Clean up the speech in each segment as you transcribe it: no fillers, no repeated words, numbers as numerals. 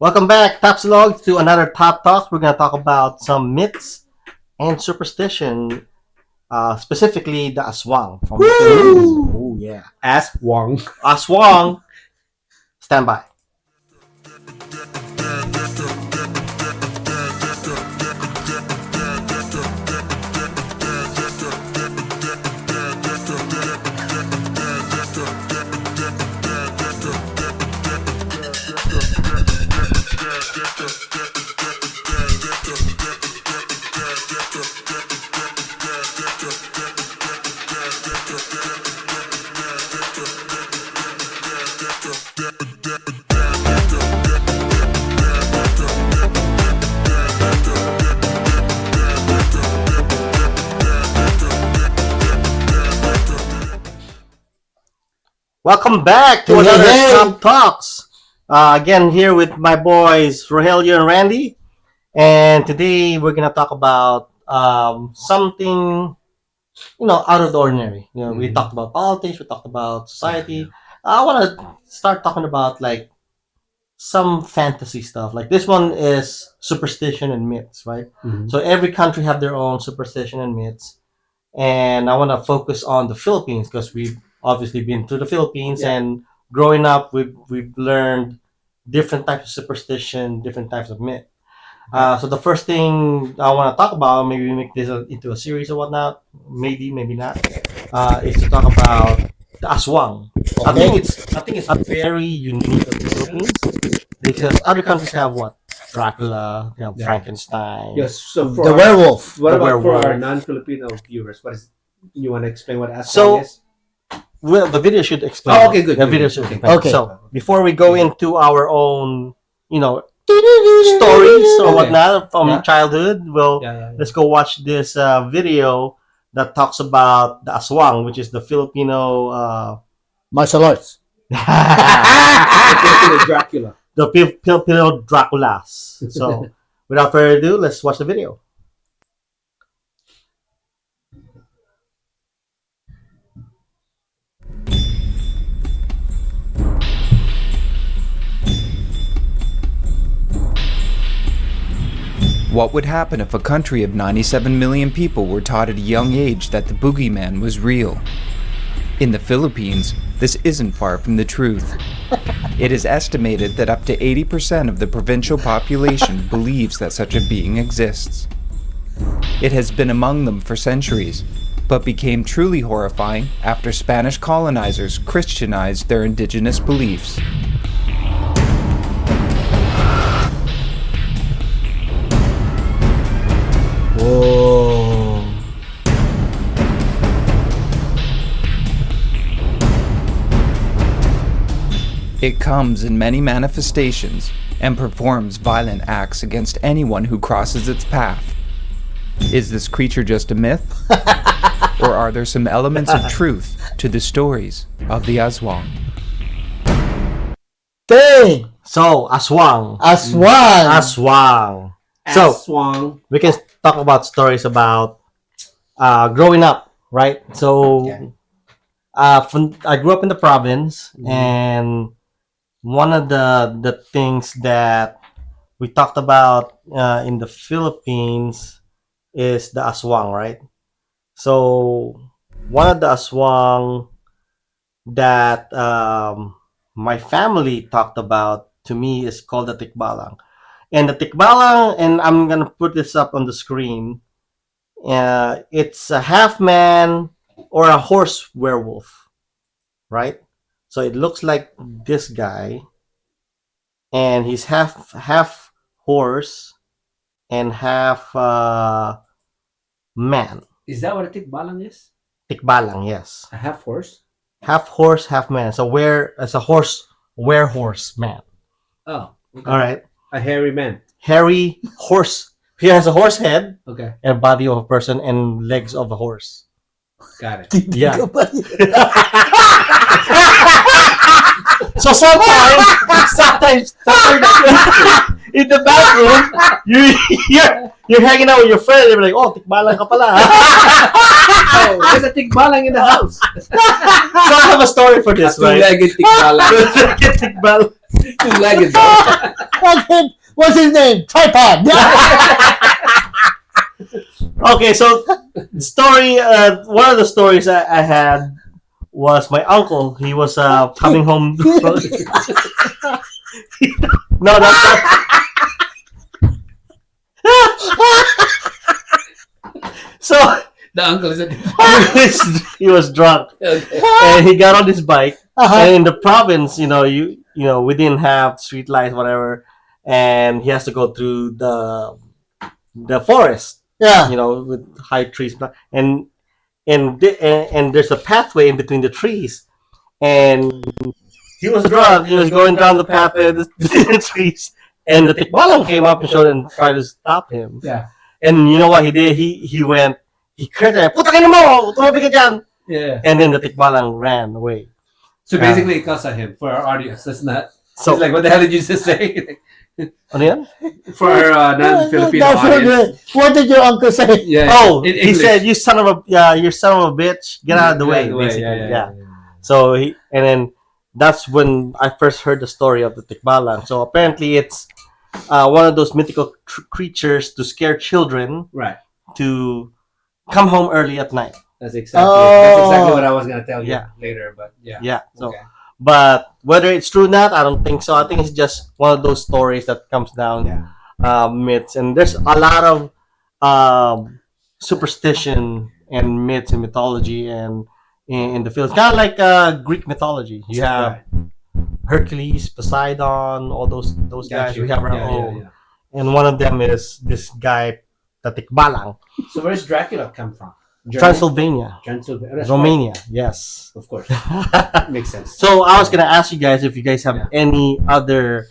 Welcome back, Tapsilog, to another Top Talk. We're going to talk about some myths and superstition, specifically the Aswang from the Philippines. Oh, yeah. Aswang. Aswang, stand by. Welcome back to another Top Talks. Again, here with my boys Rogelio and Randy. And today we're going to talk about something, out of the ordinary. We talked about politics, we talked about society. I want to start talking about like some fantasy stuff. Like this one is superstition and myths, right? Mhm. So every country have their own superstition and myths, and I want to focus on the Philippines because we've obviously been to the Philippines, Yeah. and growing up, we've learned different types of superstition, different types of myth. So the first thing I want to talk about, maybe we make this into a series or whatnot, maybe not, is to talk about the Aswang. I think it's very unique of the Philippines because other countries have what? Dracula, Yeah. Frankenstein. Yes. So for The werewolf. what The about werewolf. for our non-Filipino viewers? What is you want to explain what Aswang So- is? Well, the video should explain. Oh, okay, good, The good, video good. should Okay. explain. Okay. So before we go into our own, stories or Okay. whatnot from Yeah. childhood, Yeah. let's go watch this video that talks about the Aswang, which is the Filipino, Martial arts. Filipino Dracula. the Filipino Draculas. So without further ado, let's watch the video. What would happen if a country of 97 million people were taught at a young age that the boogeyman was real? In the Philippines, this isn't far from the truth. It is estimated that up to 80% of the provincial population believes that such a being exists. It has been among them for centuries, but became truly horrifying after Spanish colonizers Christianized their indigenous beliefs. Whoa. It comes in many manifestations and performs violent acts against anyone who crosses its path. Is this creature just a myth? Or are there some elements of truth to the stories of the Aswang? Dang. So Aswang, Aswang. So Aswang. we can talk about stories about growing up, right? So Yeah. I grew up in the province, Mhm. and one of the things that we talked about in the Philippines is the Aswang, right? So one of the Aswang that my family talked about to me is called the Tikbalang. And the Tikbalang, and I'm gonna put this up on the screen. It's a half man or a horse werewolf, right? So it looks like this guy, and he's half horse and half man. Is that what a tikbalang is? Tikbalang, yes. A half horse? Half horse, half man. So where as a horse, horse man. Oh. Okay. All right. A hairy man. Hairy horse. He has a horse head Okay. and body of a person and legs of a horse. Got it. Yeah. So sometimes in the bathroom, you're hanging out with your friend. You're like, oh, tikbalang ka pala. Oh, there's a tikbalang in the house. So I have a story for A this, right? two-legged tikbalang. Tikbalang. Two-legged. What's his name? Tripod. Okay, so story. One of the stories I had was my uncle. He was coming home. No, that's not. So The uncle is a he was drunk okay. and he got on his bike. Uh-huh. And in the province, we didn't have street lights, whatever, and he has to go through the forest, Yeah. with high trees, and there's a pathway in between the trees, and he was drunk. He was going down the pathway between the trees, and the tikbalang came up and showed and tried to stop him. Yeah. And you know what he did? He cursed him, "Putangin mo! Tumabi ka dyan!" Yeah. And then the tikbalang ran away. So basically, it costs him for our audience. That's not. So, It's like, what the hell did you just say? ano yan? For our non-Filipino That's so audience. good. What did your uncle say? Yeah. Oh, in he English. said, "You son of a bitch, get out of the way." Basically, yeah. So and then that's when I first heard the story of the tikbalang. So apparently, it's one of those mythical creatures to scare children Right. to come home early at night. That's exactly what I was gonna tell you Yeah. later. But yeah. Yeah. So, Okay. but whether it's true or not, I don't think so. I think it's just one of those stories that comes down Yeah. myths, and there's a lot of superstition and myths and mythology and in the fields, kind of like Greek mythology. You have Right. Hercules, Poseidon, all those Got guys. you. We have our Yeah, own, yeah. and one of them is this guy, Tatikbalang, So where's Dracula come from? Germany? Transylvania, Transylvania. That's Romania. Yes. right. Of course. Makes sense. So I was gonna ask you guys if you guys have Yeah. any other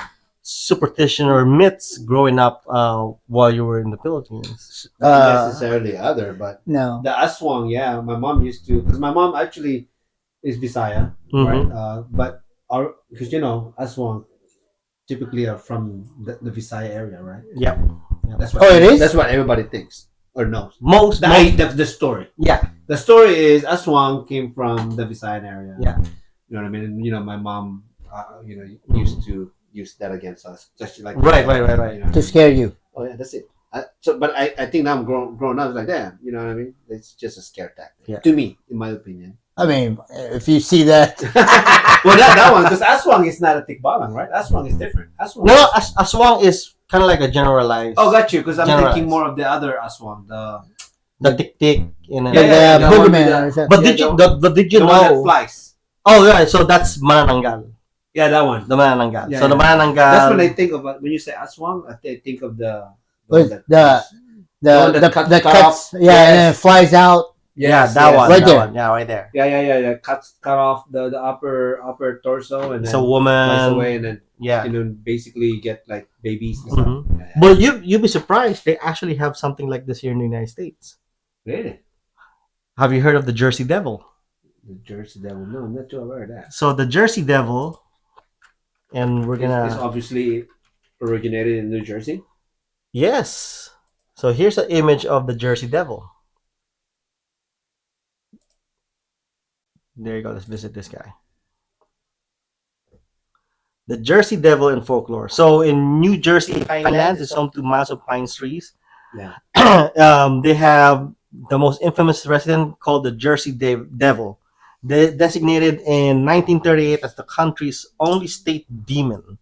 superstition or myths growing up while you were in the Philippines. Not necessarily other, but No. the Aswang, yeah, my mom used to, because my mom actually is Visaya, Mhm. right? But because Aswang typically are from the Visaya area, right? Yeah. That's what. Oh, it is? That's what everybody thinks or knows. Most, The story. yeah. The story is Aswang came from the Visayan area. Yeah. You know what I mean? And, my mom, used to use that against us, especially like Right. you know? To scare you. Oh yeah, that's it. But I think now I'm grown up. It's like, damn, you know what I mean? It's just a scare tactic. Yeah. To me, in my opinion. I mean, if you see that, Well, that one, because Aswang is not a tikbalang, right? Aswang is different. Aswang. No, Aswang is kind of like a generalized. Oh, got you. Because I'm Generalized. thinking more of the other Aswang, the tick tick. like Yeah, the the one boogeyman. with or something. But Yeah, did you the one that know? flies. Oh, yeah. So that's manananggal. Yeah, that one. The manananggal. Yeah, So the yeah. manananggal. That's when I think of when you say Aswang. I think of the Wait, one that the one the that cut cuts, off. yeah, and then it Yes. flies out. Yeah, Yes, that yes. one. Right that there. one. Yeah, right there. Yeah. Cut off the upper torso and It's then a flies woman. away and then Yeah. basically get like babies and stuff. Mhm. Yeah. But you'd be surprised. They actually have something like this here in the United States. Really? Have you heard of the Jersey Devil? The Jersey Devil? No, I'm not too aware of that. So the Jersey Devil, and we're It's gonna obviously originated in New Jersey. yes. So here's an image of the Jersey Devil. There you go. Let's visit this guy. The Jersey Devil in folklore. So in New Jersey, Thailand is home to massive pine trees. Yeah. They have the most infamous resident called the Jersey Devil, designated in 1938 as the country's only state demon.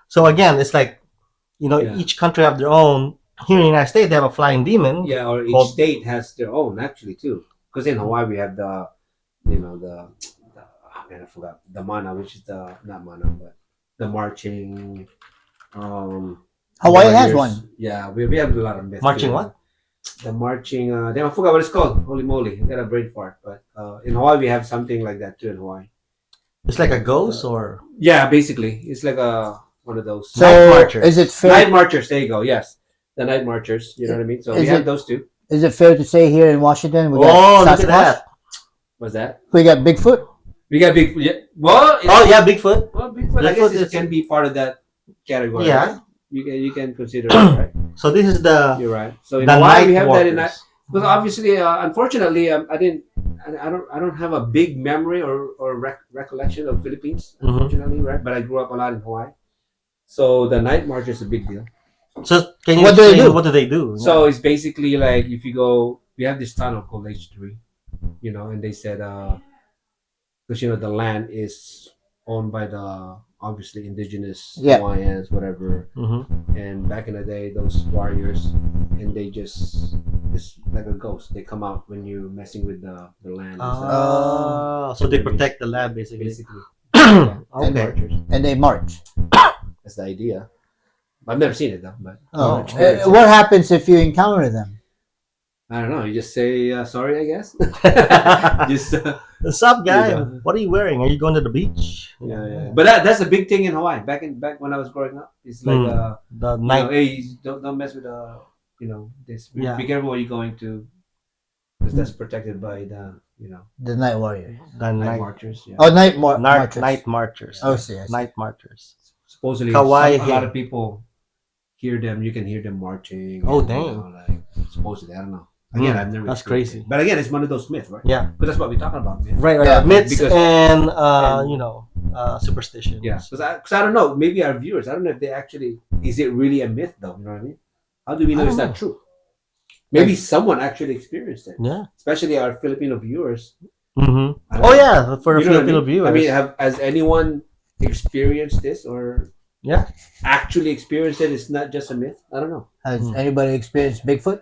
So again, it's like Yeah. each country have their own. Here in the United States, they have a flying demon. Yeah, or each Well- state has their own actually too. Because in Hawaii we have the I forgot the mana, which is the not mana, but the marching. Hawaii has warriors. one. Yeah, we have a lot of myths. Marching too. what? The marching. Damn, I forgot what it's called. Holy moly, I got a brain fart. But in Hawaii we have something like that too. In Hawaii. It's like a ghost or Yeah, basically, it's like one of those So Night marchers. is it night fair? marchers. There you go. Yes, the night marchers. You know what I mean. So Is we have it- those two. Is it fair to say here in Washington we got oh, look at Sasquatch? that! What's that? We got Bigfoot. We got big. Yeah, well, Oh yeah, Bigfoot. Well, Bigfoot, I Bigfoot guess it is- can be part of that category. Yeah. Right? You can consider it, right? So this is the You're right. So in the Hawaii, night we have that in that. walkers. Because obviously, unfortunately, I don't have a big memory or recollection of Philippines. Mhm. Unfortunately, right? But I grew up a lot in Hawaii, So the night march is a big deal. So can you What do they explain do? what do they do? So it's basically like if you go, we have this tunnel called H3, and they said, because the land is owned by the obviously indigenous Yeah. Hawaiians, whatever. Mm-hmm. And back in the day, those warriors, and they just it's like a ghost. They come out when you're messing with the land. and stuff. So they protect the land basically. Basically, yeah. Okay. Marchers. And they march. That's the idea. I've never seen it though, but Oh. experience it. What happens if you encounter them? I don't know. You just say sorry, I guess. just What's up, guy? Yeah. What are you wearing? Are you going to the beach? yeah. But that's a big thing in Hawaii. Back when I was growing up, it's like The night. hey, don't mess with this. Yeah. Be careful where you're going to, because that's protected by the The night warriors. The night night. marchers. Yeah. Oh, marchers. Night marchers. Oh, I see. Night marchers. Supposedly, Kawaii a lot here. of people hear them. You can hear them marching. Oh, and, dang. like supposedly, I don't know. Again, I've never. That's experienced crazy. it. But again, it's one of those myths, right? Yeah. Because that's what we're talking about, man. Right. Yeah, Myths because- and and- superstitions. Yeah, because I don't know. Maybe our viewers, I don't know if they actually is it really a myth though. You know what I mean? How do we know I it's don't not true? Maybe someone actually experienced it, Yeah. especially our Filipino viewers. Mm-hmm. I don't Oh know. yeah, for You know what I Filipino mean? viewers. I mean, has anyone experienced this or Yeah. actually experienced it? It's not just a myth. I don't know. Has anybody experienced Bigfoot?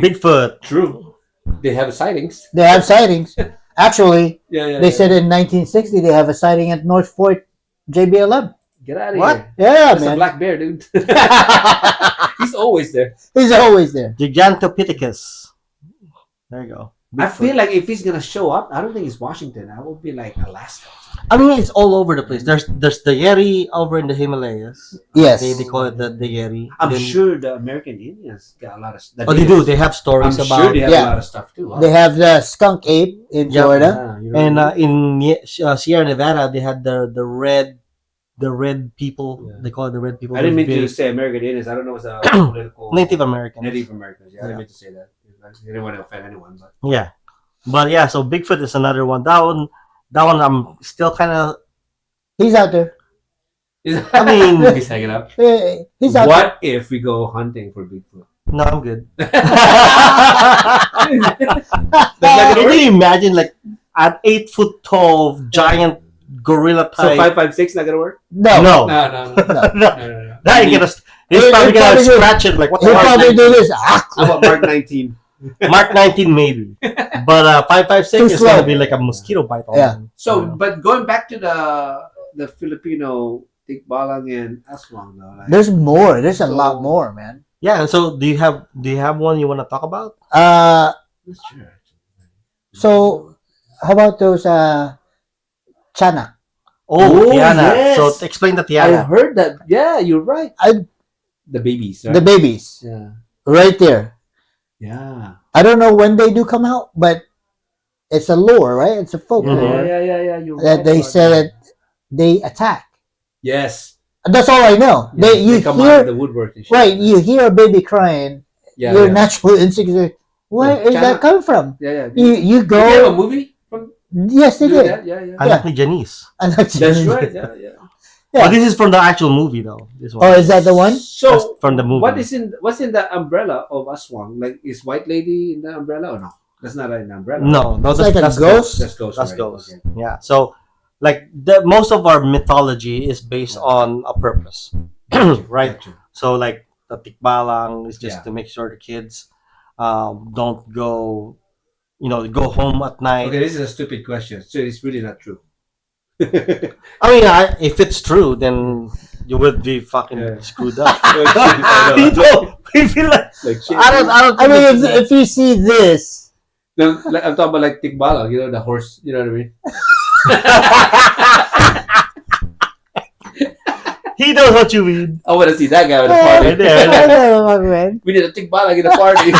Bigfoot. True. They have sightings. They have sightings. Actually, Yeah. they said in 1960 they have a sighting at North Fort JBLM. get out of What? here. Yeah, That's a man. black bear, dude. He's always there. He's always there. Gigantopithecus. There you go. I Bigfoot. feel like if he's gonna show up, I don't think it's Washington. I would be like Alaska. I mean, it's all over the place. There's the Yeti over in the Himalayas. Yes. They call it the Yeti. I'm Then- sure the American Indians got a lot of. Oh, they do. They have stories I'm about. sure they have Yeah. a lot of stuff too. Huh? They have the skunk ape in Yeah. Florida. Yeah, you know And what I mean? in Sierra Nevada, they had the red people. Yeah. They call it the red people. I didn't mean Big- to say American Indians. I don't know what's a political Native Americans. Native Americans. Yeah, I Yeah. didn't mean to say that. I didn't want to offend anyone, but Yeah, but yeah. So Bigfoot is another one. That one, I'm still kind of. He's out there. I mean- he's hanging out. He's out there. What if we go hunting for Bigfoot? No, I'm good. That's not gonna Can work. you imagine like an 8 foot tall giant gorilla So type? 556 not gonna work? No. No, No. no. That ain't gonna. He's He'll probably gonna probably do- scratch it like what the He'll Mark probably do 19? this. How about Mark 19? Mark 19 maybe, but 556 Too is slow. gonna be like a mosquito bite. On Yeah. him. So, Yeah. but going back to the Filipino tikbalang and aswang, though, like, There's more. There's a So- lot more, man. Yeah. So do you have one you want to talk about? that's true. So how about those Chanak? Oh, Oh, Tiana. yes. So explain the I Tiana. heard that. Yeah, you're right. I- The babies, right? The babies. yeah, Right there. yeah, I don't know when they do come out, but it's a lore, right? It's a folklore yeah. You're that right they about said that. that they attack. Yes. That's all I know. Yeah, You come out of the hear woodwork and shit. right. You hear a baby crying. Yeah, Your yeah. natural instinct is, where is that Chanak. coming from? Yeah. You Did they have a go. movie from Yes, they doing did. that? Yeah. Anak ni Janice. I like to- That's right. Yeah. Yeah. Oh, this is from the actual movie though. This one. Oh, is that the one? That's So from the movie. what's in the umbrella of Aswang? Like, is white lady in the umbrella or no? That's not an umbrella. No, It's that's, like a that's ghost? That's ghost. That's right? ghost. Okay. Yeah. So, like most of our mythology is based on a purpose, right? Gotcha. So, like the tikbalang is just Yeah. to make sure the kids don't go, go home at night. Okay, this is a stupid question. So it's really not true. I mean, if it's true, then you would be fucking Yeah. screwed up. People, People like, like shit. I don't. I mean, think it's- if you see this, No, like, I'm talking about like tikbalang, the horse. You know what I mean? he knows what you mean. I want to see that guy at a Right party. there. man. We need a tikbalang in a party.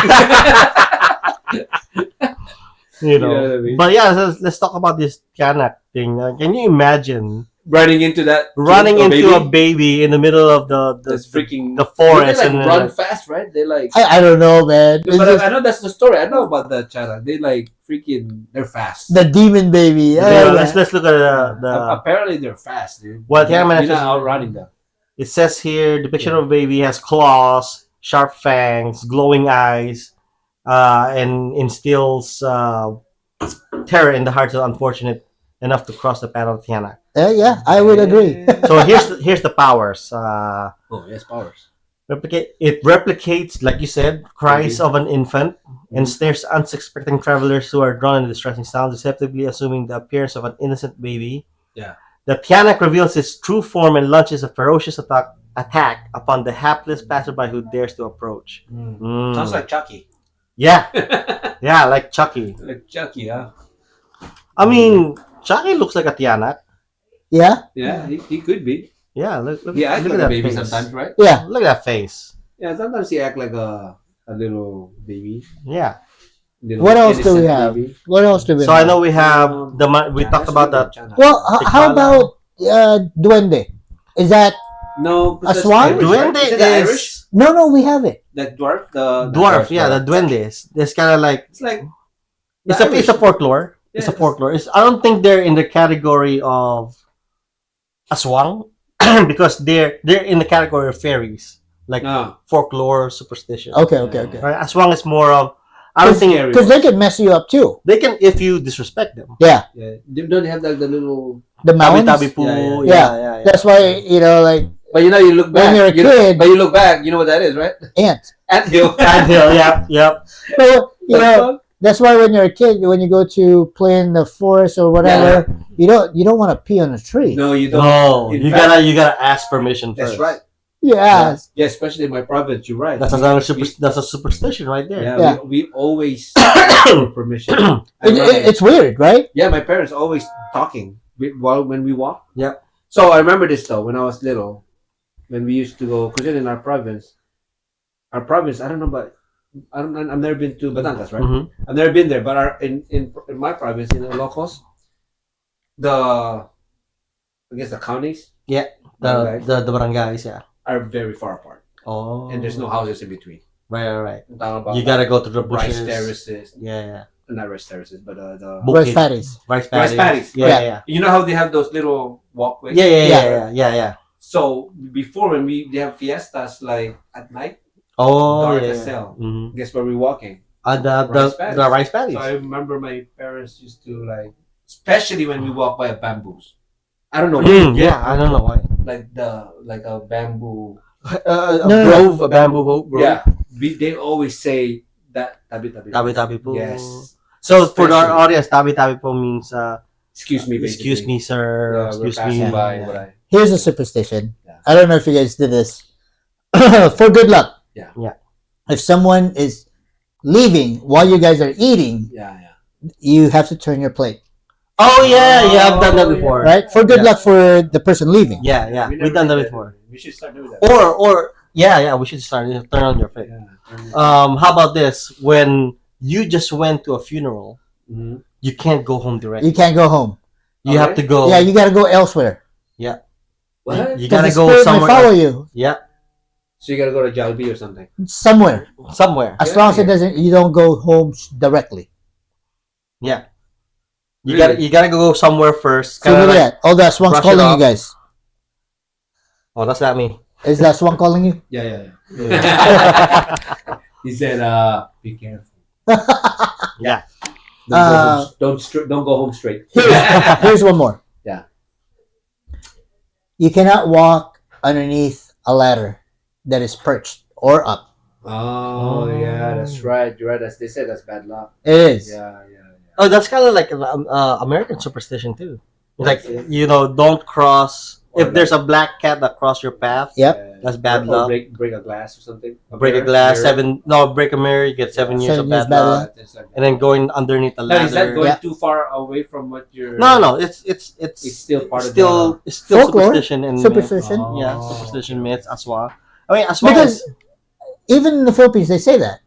You know know. what I mean? But yeah, let's talk about this Kanak thing. Can you imagine Running into that. running kid or into a baby? baby in the middle of the That's freaking. the forest They and like then, run fast, right? They like. I don't know, man. It's But just I know that's the story. I know about the chara. They like freaking. They're fast. the demon baby. yeah, let's look at the Apparently they're fast, dude. Well, yeah, man, You're not if- outrunning them. It says here depiction of a baby has claws, sharp fangs, glowing eyes, and instills terror in the hearts of the unfortunate enough to cross the path of Tiana. Yeah, I would agree. So here's the powers. Oh, yes, powers. It replicates, like you said, cries of an infant and snares unsuspecting travelers who are drawn into distressing sounds, deceptively assuming the appearance of an innocent baby. Yeah. The Tianak reveals its true form and launches a ferocious attack upon the hapless passerby who dares to approach. Mm. Sounds like Chucky. Yeah, yeah, like Chucky. Like Chucky, huh? I mean, Chucky looks like a Tianak. Yeah, Yeah, he could be. Yeah, look, He acts look like at a that baby face. sometimes, right? yeah. Look at that face. Yeah, sometimes he act like a little baby. Yeah. Little What else do we innocent have? baby. What else do we So have? I know we have we Yeah, talked that's about good, that. Chana. Well, how Tikala. about Duende? Is that No, 'cause that's Aswang? Irish, right? Duende Is it the Irish? is no? We have it. The dwarf? The dwarf. Yeah, the duendes. It's kind of like It's like it's a folklore. Yeah, It's a folklore. I don't think they're in the category of Aswang because they're in the category of fairies, like No. folklore, superstition. Okay. Right? Aswang is more of I don't think Scary. Because they can mess you up too. they can if you disrespect them. Yeah, Yeah. Don't they have like the little? the Tabi mounds. tabi poo. Yeah, Yeah. That's why like But you know, you look back. When you're a you know- kid- but you look back. You know what that is, right? ants. Anthill. Anthill, yep. So that's why when you're a kid, when you go to play in the forest or whatever, you don't want to pee on a tree. No, you don't. No, In you fact- gotta ask permission first. That's right. Yeah. Yeah, especially in my province. You're right. That's another that's a superstition right there. Yeah, Yeah. We always ask for permission. It's weird, right? Yeah, my parents always talking when we walk. Yep. So I remember this though when I was little, when we used to go, because in our province, I don't know, but I've never been to Batangas, right? Mhm. I've never been there, but in my province in Ilocos, I guess the counties The barangays, yeah. are very far apart, Oh. and there's no houses in between. Right. I'm talking about You gotta go to the bushes. rice terraces, Yeah. not rice terraces, but the Bukid. Rice patties. Rice Rice paddies. paddies. Yeah. you know how they have those little walkways. Yeah. So before when they have fiestas like at night, Oh, dark yeah. as hell. Mm-hmm. Guess where we're walking? The Rice paddies. the rice paddies. So I remember my parents used to like, especially when we walk by a bamboos. I don't know. Yeah, I don't know why. like a bamboo. A No. grove, a bamboo grove. Yeah, they always say that tabi tabi. Tabi po. Yes. So for our Especially- audience, tabi po means Excuse me. excuse basically. me, sir. Yeah, we're excuse passing me. by. Yeah. But Here's a superstition. Yeah. I don't know if you guys did this. For good luck. Yeah. If someone is leaving while you guys are eating, yeah. you have to turn your plate. Oh yeah, I've done that Oh, before. Right? For good Yeah. luck for the person leaving. Yeah, We we've never done that did before. We should start doing that. Or yeah, we should start. Turn on your face. Yeah. How about this? When you just went to a funeral, Mhm. you can't go home directly. You can't go home. You have to go. Yeah, you gotta go elsewhere. What? You Because gotta the go spirit may somewhere. follow else. you Yeah, So you gotta go to Jollibee or something. somewhere. somewhere. As long as it doesn't, you don't go home directly. Yeah. Really? You gotta go somewhere first. So Kinda look like- at that. Oh, that's one brush it calling off. you guys. Oh, that's not me. Is that one calling you? Yeah. He said, "Be careful. Yeah. Don't go home straight." Here's one more. Yeah. You cannot walk underneath a ladder that is perched or up. Oh yeah, that's right. You're right. As they said, that's bad luck. It is. Yeah. Oh, that's kind of like American superstition too. Like don't cross. Or If there's a black cat that cross your path, Yep. That's bad or luck. break a glass or something. break a mirror, glass, mirror. break a mirror, you get 7 years 7 of years bad bad luck. luck. Things like that. And then going underneath the Now, is that ladder. going Yeah. too far away from what you're? No, it's still part of it's still Folklore. superstition and myth. Superstition. Yeah, Oh, superstition okay. myths as well. I mean, as well Because as even in the Philippines, they say that.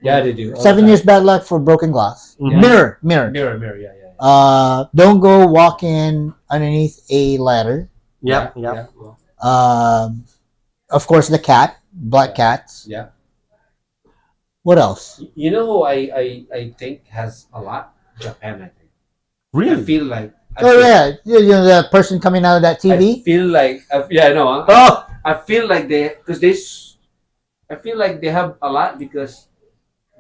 Yeah, they do. all 7 the years bad luck for broken glass. Mhm. Mirror. time. Mirror. Yeah. Don't go walking underneath a ladder. Yep. Well, Of course, the cat, black cats. yeah. What else? You know who I think has a lot? Japan, I think. I Really? feel like. Oh yeah, you know that person coming out of that I TV. feel like. Yeah, I know. Huh? Oh, I feel like I feel like they have a lot because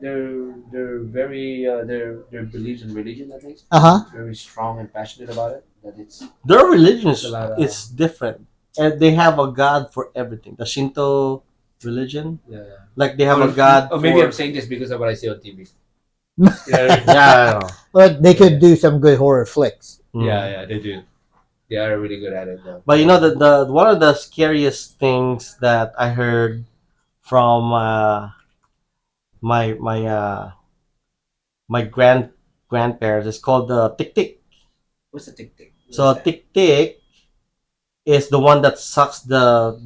they're very their beliefs in religion. I think very strong and passionate about it. That it's Their religion there's a lot of is different, and they have a god for everything. The Shinto religion, yeah. like they have a god. Or maybe for, I'm saying this because of what I see on TV. You know what I mean? yeah, I know. But they could do some good horror flicks. Mm. Yeah, they do. They are really good at it though. But you know the one of the scariest things that I heard from my my grandparents is called the tick tick. What's the tick tick? So tick tick is the one that sucks the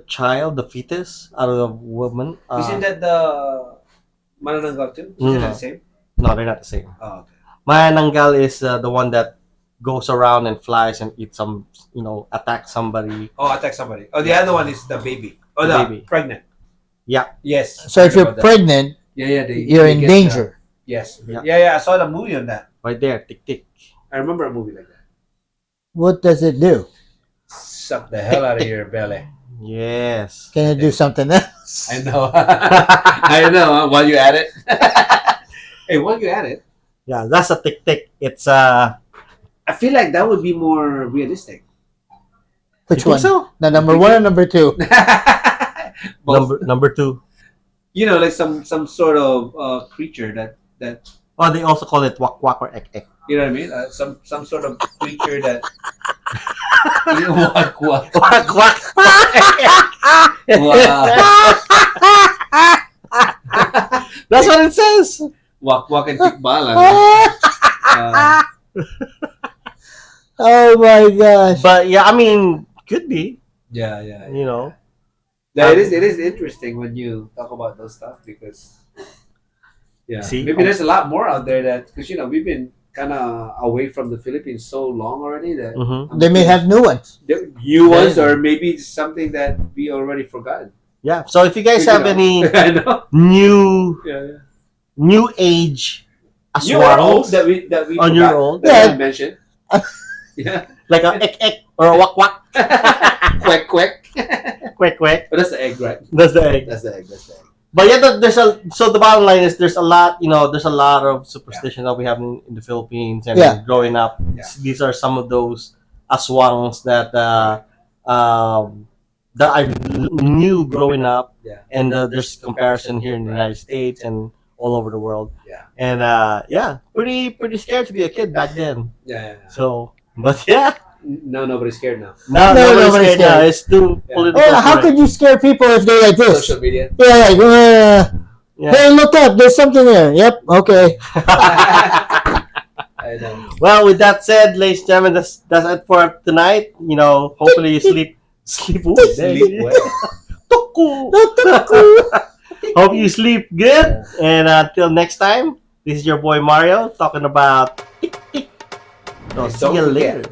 child, the fetus, out of the woman. Isn't that the manananggal too? Isn't that the same? No, they're not the same. Oh, okay. Manananggal is the one that goes around and flies and eats some, attack somebody. Oh, attack somebody. Oh, the other one is the baby. Oh, The the baby. pregnant. Yeah. Yes. So if heard you're about that. pregnant, yeah, you're in danger. Yes. Yeah. Yeah. I saw the movie on that. Right there, tick tick. I remember a movie like that. What does it do? Suck the hell out of your belly. Yes. Can it do something else? I know. I know. Huh? While you at it. Hey, while you at it, Yeah, that's a tick tick. It's I feel like that would be more realistic. Which you one? think so? The number one or number two? Both. Number two. You know, like some sort of creature that Oh, they also call it wak wak or ek ek. you know what I mean? Some sort of creature that Wak, wak. Wak wak. Wow. That's what it says. Wak wak and tikbalan. Oh my gosh. But yeah, I mean, could be. Yeah. You know. Yeah, it is interesting when you talk about those stuff because See? maybe there's a lot more out there that because we've been kind of away from the Philippines so long already that Mm-hmm. They may have new ones. the new ones or maybe it's something that we already forgot. Yeah. So if you guys have any I know. new Yeah. age New or old aswangs that we on forgot, your old, that Yeah. we mentioned. Yeah. like a ek ek or a wak wak, Quack quack. quack quack. But that's the egg, right? That's the egg. That's the egg. But yeah, so the bottom line is there's a lot, there's a lot of superstition that we have in the Philippines, and Yeah. growing up, Yeah. these are some of those aswangs that that I knew growing up, Yeah. and there's comparison here in the United States and all over the world, Yeah. and pretty scared to be a kid back then. Yeah. So, but yeah, No, nobody's scared now. now No, nobody's nobody's scared now. scared. It's too Yeah. political. Hey, how correct. could you scare people if they're like this? Social media. Yeah, like, Yeah. hey, look up. There's something there. Yep. Okay. I know. Well, with that said, ladies and gentlemen, that's it for tonight. Hopefully you sleep well. Sleep well. Hope you sleep good. And until next time, this is your boy Mario talking about tick tick. So see Don't you forget. later.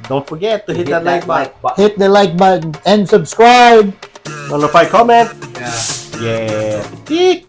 Don't forget to hit that like button, Hit the like button and subscribe. notify, comment. Yeah. Yeah. Tick.